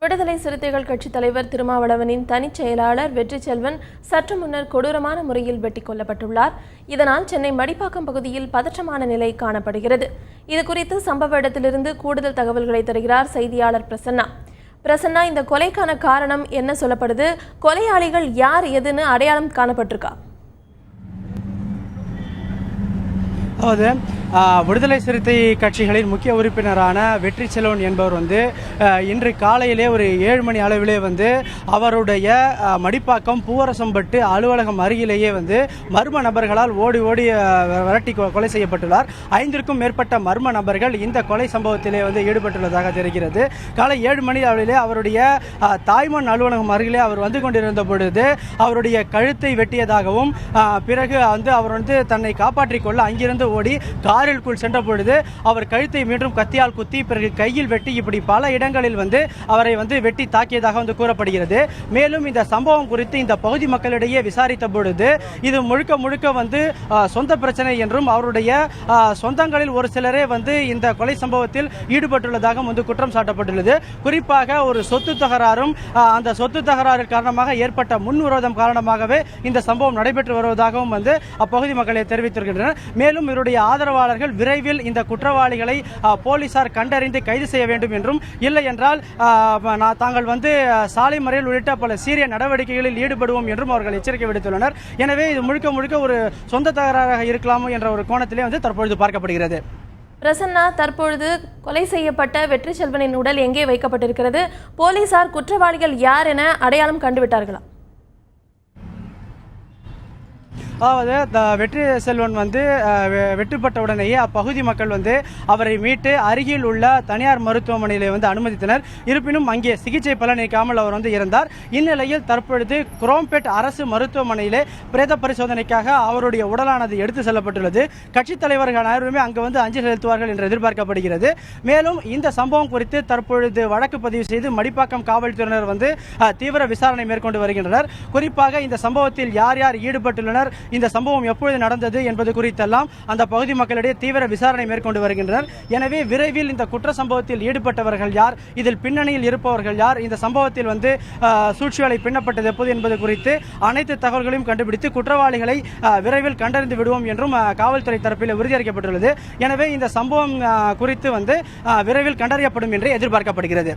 விடுதலை சிறுத்தைகள் கட்சித் தலைவர் திருமாவளவனின் தனிச் செயலாளர் வெற்றிச்செல்வன் சற்று முன்னர் கொடூரமான முறையில் வெட்டிக் கொல்லப்பட்டுள்ளார். இதனால் சென்னை மடிப்பாக்கம் பகுதியில் பதற்றமான நிலை காணப்படுகிறது. இதுகுறித்து சம்பவ இடத்திலிருந்து கூடுதல் தகவல்களை தருகிறார் செய்தியாளர் பிரசன்னா. இந்த கொலைக்கான காரணம் என்ன சொல்லப்படுது? கொலையாளிகள் யார், எதுன்னு அடையாளம் காணப்பட்டிருக்கா? அதாவது விடுதலை சிறுத்தை கட்சிகளின் முக்கிய உறுப்பினரான வெற்றிச்செல்வன் என்பவர் இன்று காலையிலே ஒரு 7 மணி அளவிலே அவருடைய மடிப்பாக்கம் பூவரசம்பட்டு அலுவலகம் அருகிலேயே மர்ம நபர்களால் ஓடி விரட்டி கொலை செய்யப்பட்டுள்ளார். 5க்கும் மேற்பட்ட மர்ம நபர்கள் இந்த கொலை சம்பவத்திலே ஈடுபட்டுள்ளதாக தெரிகிறது. காலை 7 மணி அளவிலே அவருடைய தாய்மண் அலுவலகம் அருகிலே அவர் வந்து கொண்டிருந்த பொழுது அவருடைய கழுத்தை வெட்டியதாகவும் பிறகு அவர் தன்னை காப்பாற்றிக் கொள்ள அங்கிருந்து ஓடி காரிற்குள் சென்ற பொழுது அவர் கழுத்தை மீண்டும் கத்தியால் குத்தி பிறகு கையில் வெட்டி இப்படி பல இடங்களில் அவரை வெட்டி தாக்கியதாக கூறப்படுகிறது. மேலும் இந்த சம்பவம் குறித்து இந்த பகுதி மக்களிடையே விசாரித்த பொழுது இது முழுக்க சொந்த பிரச்சனை என்றும் அவருடைய சொந்தங்களில் ஒரு சிலரே இந்த கொலை சம்பவத்தில் ஈடுபட்டுள்ளதாக குற்றம் சாட்டப்பட்டுள்ளது. குறிப்பாக ஒரு சொத்து தகராறும் அந்த சொத்து தகராறு காரணமாக ஏற்பட்ட முன்விரோதம் காரணமாகவே இந்த சம்பவம் நடைபெற்று வருவதாகவும் அப்பகுதி மக்களை தெரிவித்திருக்கின்றனர். மேலும் இவருடைய ஆதரவாளர்கள் விரைவில் இந்த குற்றவாளிகளை போலீசார் கண்டறிந்து கைது செய்ய வேண்டும் என்றும், இல்லை என்றால் தாங்கள் சாலை மறியல் உள்ளிட்ட பல சீரிய நடவடிக்கைகளில் ஈடுபடுவோம் என்றும் அவர்கள் எச்சரிக்கை விடுத்துள்ளனர். எனவே இது முழுக்க ஒரு சொந்த தகராறாக இருக்கலாமோ என்ற ஒரு கோணத்திலே தற்பொழுது பார்க்கப்படுகிறது. பிரசன்னா, தற்பொழுது கொலை செய்யப்பட்ட வெற்றிச்செல்வனின் உடல் எங்கே வைக்கப்பட்டிருக்கிறது? போலீசார் குற்றவாளிகள் யார் என அடையாளம் கண்டுவிட்டார்களா? அதாவது வெற்றிச்செல்வன் வெட்டுப்பட்ட உடனேயே அப்பகுதி மக்கள் அவரை மீட்டு அருகில் உள்ள தனியார் மருத்துவமனையில் அனுமதித்தனர். இருப்பினும் அங்கே சிகிச்சை பலனளிக்காமல் அவர் இறந்தார். இந்நிலையில் தற்பொழுது குரோம்பேட் அரசு மருத்துவமனையிலே பிரேத பரிசோதனைக்காக அவருடைய உடலானது எடுத்து செல்லப்பட்டுள்ளது. கட்சித் தலைவர்கள் அனைவருமே அங்கு அஞ்சலி செலுத்துவார்கள் என்று எதிர்பார்க்கப்படுகிறது. மேலும் இந்த சம்பவம் குறித்து தற்பொழுது வழக்கு பதிவு செய்து மடிப்பாக்கம் காவல்துறையினர் தீவிர விசாரணை மேற்கொண்டு வருகின்றனர். குறிப்பாக இந்த சம்பவத்தில் யார் யார் ஈடுபட்டுள்ளனர், இந்த சம்பவம் எப்பொழுது நடந்தது என்பது குறித்தெல்லாம் அந்த பகுதி மக்களிடையே தீவிர விசாரணை மேற்கொண்டு வருகின்றனர். எனவே விரைவில் இந்த குற்ற சம்பவத்தில் ஈடுபட்டவர்கள் யார், இதில் பின்னணியில் இருப்பவர்கள் யார், இந்த சம்பவத்தில் சூழ்ச்சி வேலை பின்னப்பட்டது எப்போது என்பது குறித்து அனைத்து தகவல்களையும் கண்டுபிடித்து குற்றவாளிகளை விரைவில் கண்டறிந்து விடுவோம் என்றும் காவல்துறை தரப்பில் உறுதியளிக்கப்பட்டுள்ளது. எனவே இந்த சம்பவம் குறித்து விரைவில் கண்டறியப்படும் என்று எதிர்பார்க்கப்படுகிறது.